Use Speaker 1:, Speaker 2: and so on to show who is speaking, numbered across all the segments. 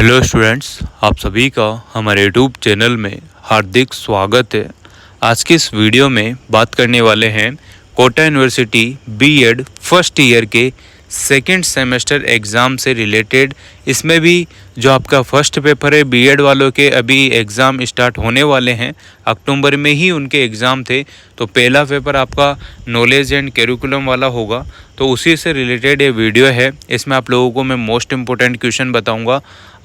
Speaker 1: Hello students, आप सभी का हमारे यूट्यूब चैनल में हार्दिक स्वागत है। आज की इस वीडियो में बात करने वाले हैं Kota university BEd first year के सेकंड सेमेस्टर एग्ज़ाम से रिलेटेड। इसमें भी जो आपका फर्स्ट पेपर है बीएड वालों के, अभी एग्ज़ाम स्टार्ट होने वाले हैं। अक्टूबर में ही उनके एग्ज़ाम थे, तो पहला पेपर आपका नॉलेज एंड करिकुलम वाला होगा, तो उसी से रिलेटेड ये वीडियो है। इसमें आप लोगों को मैं मोस्ट इम्पोर्टेंट क्वेश्चन बताऊंगा,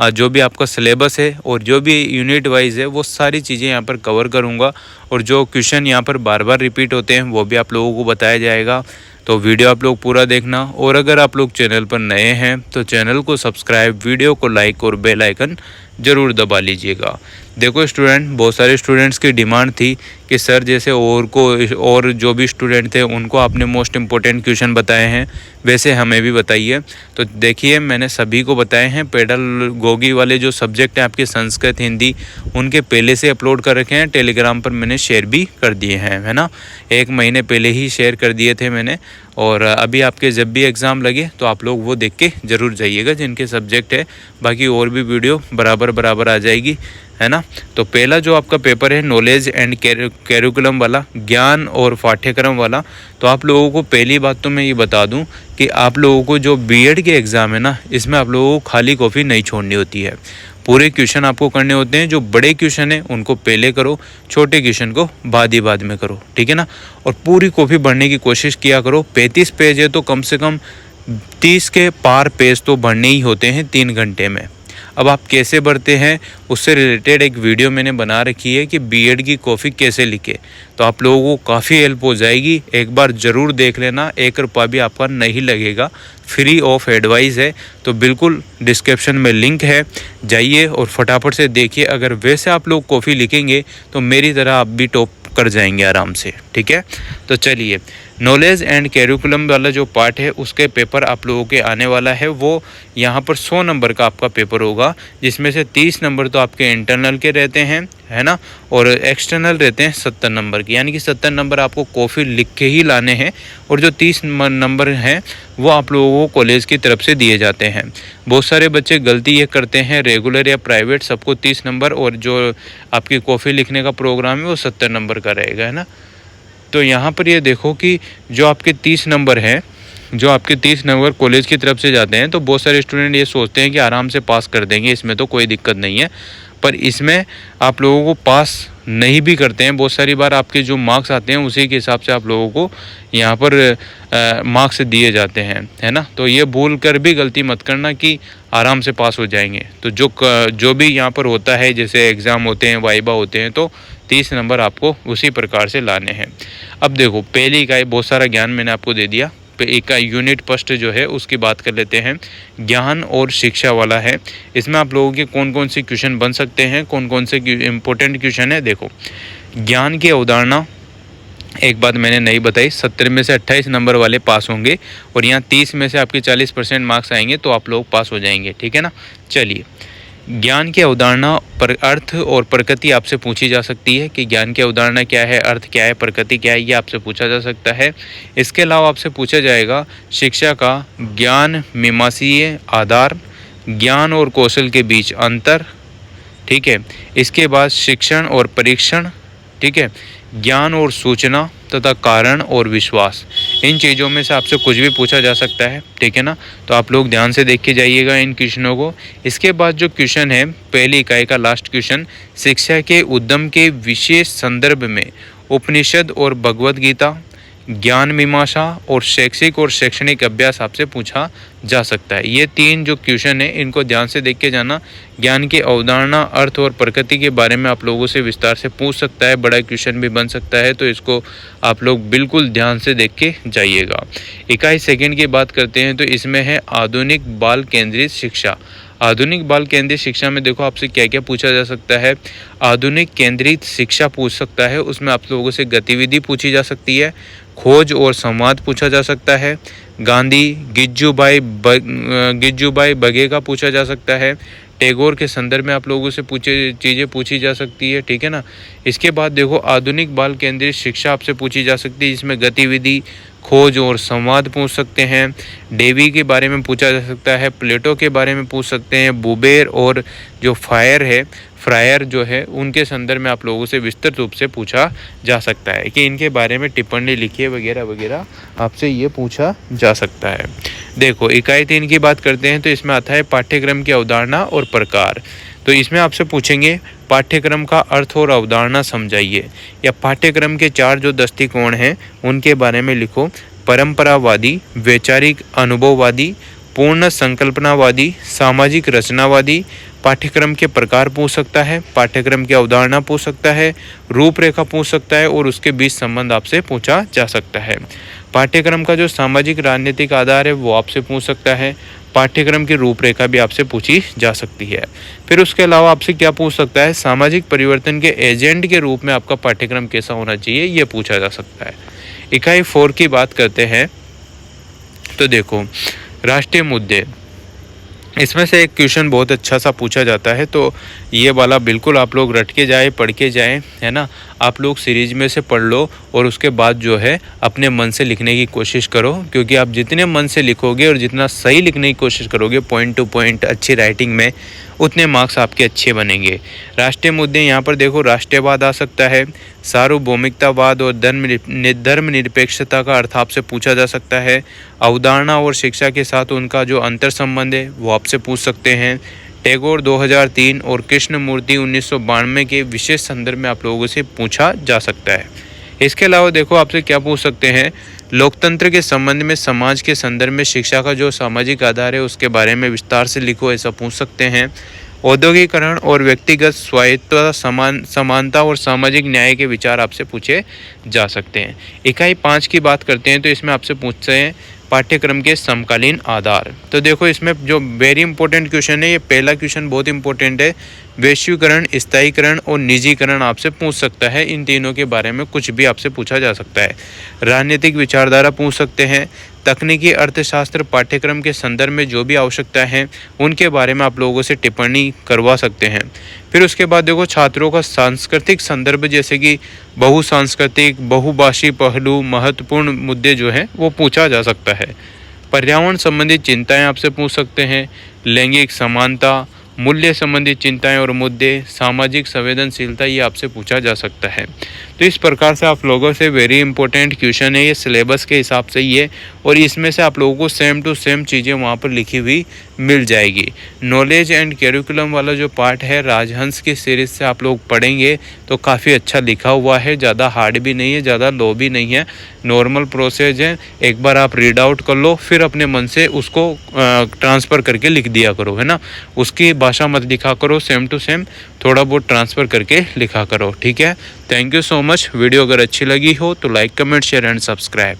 Speaker 1: जो भी आपका सिलेबस है और जो भी यूनिट वाइज है वो सारी चीज़ें यहाँ पर कवर करूँगा, और जो क्वेश्चन यहाँ पर बार बार रिपीट होते हैं वो भी आप लोगों को बताया जाएगा। तो वीडियो आप लोग पूरा देखना, और अगर आप लोग चैनल पर नए हैं तो चैनल को सब्सक्राइब, वीडियो को लाइक और बेल आइकन ज़रूर दबा लीजिएगा। देखो स्टूडेंट, बहुत सारे स्टूडेंट्स की डिमांड थी कि सर जैसे और जो भी स्टूडेंट थे उनको आपने मोस्ट इम्पोर्टेंट क्वेश्चन बताए हैं, वैसे हमें भी बताइए। तो देखिए, मैंने सभी को बताए हैं। पेडागोगी वाले जो सब्जेक्ट हैं आपके संस्कृत, हिंदी, उनके पहले से अपलोड कर रखे हैं, टेलीग्राम पर मैंने शेयर भी कर दिए हैं, है ना। 1 महीने पहले ही शेयर कर दिए थे मैंने। और अभी आपके जब भी एग्ज़ाम लगे तो आप लोग वो देख के ज़रूर जाइएगा जिनके सब्जेक्ट है। बाकी और भी वीडियो बराबर आ जाएगी, है ना। तो पहला जो आपका पेपर है नॉलेज एंड करिकुलम वाला, ज्ञान और पाठ्यक्रम वाला, तो आप लोगों को पहली बात तो मैं ये बता दूं कि आप लोगों को जो बीएड के एग्ज़ाम है ना, इसमें आप लोगों को खाली कॉपी नहीं छोड़नी होती है। पूरे क्वेश्चन आपको करने होते हैं। जो बड़े क्वेश्चन है उनको पहले करो, छोटे क्वेश्चन को बाद में करो, ठीक है ना। और पूरी कॉपी भरने की कोशिश किया करो। 35 पेज है तो कम से कम 30 के पार पेज तो भरने ही होते हैं 3 घंटे में। अब आप कैसे भरते हैं उससे रिलेटेड एक वीडियो मैंने बना रखी है कि बीएड की कॉपी कैसे लिखे, तो आप लोगों को काफ़ी हेल्प हो जाएगी। एक बार ज़रूर देख लेना, 1 रुपया भी आपका नहीं लगेगा, फ्री ऑफ एडवाइस है। तो बिल्कुल डिस्क्रिप्शन में लिंक है, जाइए और फटाफट से देखिए। अगर वैसे आप लोग कॉपी लिखेंगे तो मेरी तरह आप भी टॉप कर जाएंगे आराम से, ठीक है। तो चलिए, नॉलेज एंड करिकुलम वाला जो पार्ट है उसके पेपर आप लोगों के आने वाला है। वो यहाँ पर 100 नंबर का आपका पेपर होगा, जिसमें से 30 नंबर तो आपके इंटरनल के रहते हैं, है ना, और एक्सटर्नल रहते हैं 70 नंबर के। यानी कि 70 नंबर आपको कॉपी लिख के ही लाने हैं, और जो 30 नंबर हैं वो आप लोगों को कॉलेज की तरफ से दिए जाते हैं। बहुत सारे बच्चे गलती ये करते हैं, रेगुलर या प्राइवेट सबको 30 नंबर, और जो आपकी कॉपी लिखने का प्रोग्राम है वो 70 नंबर का रहेगा, है ना। तो यहाँ पर ये देखो कि जो आपके 30 नंबर हैं, जो आपके 30 नंबर कॉलेज की तरफ से जाते हैं, तो बहुत सारे स्टूडेंट ये सोचते हैं कि आराम से पास कर देंगे, इसमें तो कोई दिक्कत नहीं है। पर इसमें आप लोगों को पास नहीं भी करते हैं। बहुत सारी बार आपके जो मार्क्स आते हैं उसी के हिसाब से आप लोगों को यहाँ पर मार्क्स दिए जाते हैं, है ना। तो ये भूल कर भी गलती मत करना कि आराम से पास हो जाएंगे। तो जो भी यहाँ पर होता है, जैसे एग्ज़ाम होते हैं, वाइबा होते हैं, तो 30 नंबर आपको उसी प्रकार से लाने हैं। अब देखो, पहली इकाई बहुत सारा ज्ञान मैंने आपको दे दिया। इकाई यूनिट फर्स्ट जो है उसकी बात कर लेते हैं। ज्ञान और शिक्षा वाला है। इसमें आप लोगों के कौन कौन से क्वेश्चन बन सकते हैं, कौन कौन से इम्पोर्टेंट क्वेश्चन है। देखो, ज्ञान की अवधारणा, एक बात मैंने नहीं बताई, 70 में से 28 नंबर वाले पास होंगे, और यहाँ 30 में से आपके 40% मार्क्स आएंगे तो आप लोग पास हो जाएंगे, ठीक है ना। चलिए, ज्ञान की अवधारणा पर अर्थ और प्रकृति आपसे पूछी जा सकती है कि ज्ञान की अवधारणा क्या है, अर्थ क्या है, प्रकृति क्या है, ये आपसे पूछा जा सकता है। इसके अलावा आपसे पूछा जाएगा शिक्षा का ज्ञान मीमांसीय आधार, ज्ञान और कौशल के बीच अंतर, ठीक है। इसके बाद शिक्षण और परीक्षण, ठीक है, ज्ञान और सूचना तथा कारण और विश्वास। इन चीज़ों में से आपसे कुछ भी पूछा जा सकता है, ठीक है ना। तो आप लोग ध्यान से देख के जाइएगा इन क्वेश्चनों को। इसके बाद जो क्वेश्चन है, पहली इकाई का लास्ट क्वेश्चन, शिक्षा के उद्यम के विशेष संदर्भ में उपनिषद और भगवद गीता, ज्ञान मीमांसा और शैक्षिक और शैक्षणिक अभ्यास आपसे पूछा जा सकता है। ये 3 जो क्वेश्चन है इनको ध्यान से देख के जाना। ज्ञान की अवधारणा, अर्थ और प्रकृति के बारे में आप लोगों से विस्तार से पूछ सकता है, बड़ा क्वेश्चन भी बन सकता है, तो इसको आप लोग बिल्कुल ध्यान से देख के जाइएगा। इकाई सेकंड की बात करते हैं, तो इसमें है आधुनिक बाल केंद्रित शिक्षा। आधुनिक बाल केंद्रित शिक्षा में देखो आपसे क्या क्या पूछा जा सकता है। आधुनिक केंद्रित शिक्षा पूछ सकता है, उसमें आप लोगों से गतिविधि पूछी जा सकती है, खोज और संवाद पूछा जा सकता है, गांधी गिज्जूबाई बघेल का पूछा जा सकता है, टैगोर के संदर्भ में आप लोगों से चीज़ें पूछी जा सकती है, ठीक है ना। इसके बाद देखो, आधुनिक बाल केंद्रित शिक्षा आपसे पूछी जा सकती है, जिसमें गतिविधि, खोज और संवाद पूछ सकते हैं। डेवी के बारे में पूछा जा सकता है, प्लेटो के बारे में पूछ सकते हैं, बुबेर और जो फ्रायर जो है उनके संदर्भ में आप लोगों से विस्तृत रूप से पूछा जा सकता है कि इनके बारे में टिप्पणी लिखिए वगैरह वगैरह, आपसे ये पूछा जा सकता है। देखो इकाई 3 की बात करते हैं तो इसमें आता है पाठ्यक्रम की अवधारणा और प्रकार। तो इसमें आपसे पूछेंगे पाठ्यक्रम का अर्थ और अवधारणा समझाइए, या पाठ्यक्रम के 4 जो दृष्टिकोण हैं उनके बारे में लिखो। परंपरावादी, वैचारिक अनुभववादी, पूर्ण संकल्पनावादी, सामाजिक रचनावादी। पाठ्यक्रम के प्रकार पूछ सकता है, पाठ्यक्रम की अवधारणा पूछ सकता है, रूपरेखा पूछ सकता है और उसके बीच संबंध आपसे पूछा जा सकता है। पाठ्यक्रम का जो सामाजिक राजनीतिक आधार है वो आपसे पूछ सकता है। पाठ्यक्रम की रूपरेखा भी आपसे पूछी जा सकती है। फिर उसके अलावा आपसे क्या पूछ सकता है, सामाजिक परिवर्तन के एजेंट के रूप में आपका पाठ्यक्रम कैसा होना चाहिए, ये पूछा जा सकता है। इकाई 4 की बात करते हैं तो देखो राष्ट्रीय मुद्दे, इसमें से एक क्वेश्चन बहुत अच्छा सा पूछा जाता है, तो ये वाला बिल्कुल आप लोग रट के जाए, पढ़ के जाए, है ना। आप लोग सीरीज में से पढ़ लो और उसके बाद जो है अपने मन से लिखने की कोशिश करो, क्योंकि आप जितने मन से लिखोगे और जितना सही लिखने की कोशिश करोगे पॉइंट टू पॉइंट अच्छी राइटिंग में, उतने मार्क्स आपके अच्छे बनेंगे। राष्ट्रीय मुद्दे यहाँ पर देखो राष्ट्रवाद आ सकता है, सार्वभौमिकतावाद और धर्मनिरपेक्षता का अर्थ आपसे पूछा जा सकता है। अवधारणा और शिक्षा के साथ उनका जो अंतर संबंध है वो आपसे पूछ सकते हैं। टैगोर 2003 और कृष्णमूर्ति 1992 के विशेष संदर्भ में आप लोगों से पूछा जा सकता है। इसके अलावा देखो आपसे क्या पूछ सकते हैं, लोकतंत्र के संबंध में समाज के संदर्भ में शिक्षा का जो सामाजिक आधार है उसके बारे में विस्तार से लिखो, ऐसा पूछ सकते हैं। औद्योगिकरण और व्यक्तिगत स्वायत्तता, समानता और सामाजिक न्याय के विचार आपसे पूछे जा सकते हैं। इकाई 5 की बात करते हैं तो इसमें आपसे पूछते हैं पाठ्यक्रम के समकालीन आधार। तो देखो इसमें जो वेरी इंपॉर्टेंट क्वेश्चन है, ये पहला क्वेश्चन बहुत इंपॉर्टेंट है। वैश्वीकरण, स्थायीकरण और निजीकरण आपसे पूछ सकता है। इन तीनों के बारे में कुछ भी आपसे पूछा जा सकता है। राजनीतिक विचारधारा पूछ सकते हैं। तकनीकी अर्थशास्त्र पाठ्यक्रम के संदर्भ में जो भी आवश्यकता है उनके बारे में आप लोगों से टिप्पणी करवा सकते हैं। फिर उसके बाद देखो छात्रों का सांस्कृतिक संदर्भ, जैसे कि बहुसांस्कृतिक, बहुभाषी पहलू, महत्वपूर्ण मुद्दे जो हैं वो पूछा जा सकता है। पर्यावरण संबंधित चिंताएं आपसे पूछ सकते हैं। लैंगिक समानता, मूल्य संबंधित चिंताएं और मुद्दे, सामाजिक संवेदनशीलता, ये आपसे पूछा जा सकता है। तो इस प्रकार से आप लोगों से वेरी इंपॉर्टेंट क्वेश्चन है ये सिलेबस के हिसाब से ही है, और इसमें से आप लोगों को सेम टू सेम चीज़ें वहाँ पर लिखी हुई मिल जाएगी। नॉलेज एंड कैरिकुलम वाला जो पार्ट है राजहंस की सीरीज से आप लोग पढ़ेंगे तो काफ़ी अच्छा लिखा हुआ है, ज़्यादा हार्ड भी नहीं है, ज़्यादा लो भी नहीं है, नॉर्मल प्रोसेस है। एक बार आप रीड आउट कर लो, फिर अपने मन से उसको ट्रांसफ़र करके लिख दिया करो, है ना। उसकी भाषा मत लिखा करो, सेम टू सेम थोड़ा बहुत ट्रांसफ़र करके लिखा करो, ठीक है। Thank you so much. Video अगर अच्छी लगी हो तो like, comment, share and subscribe.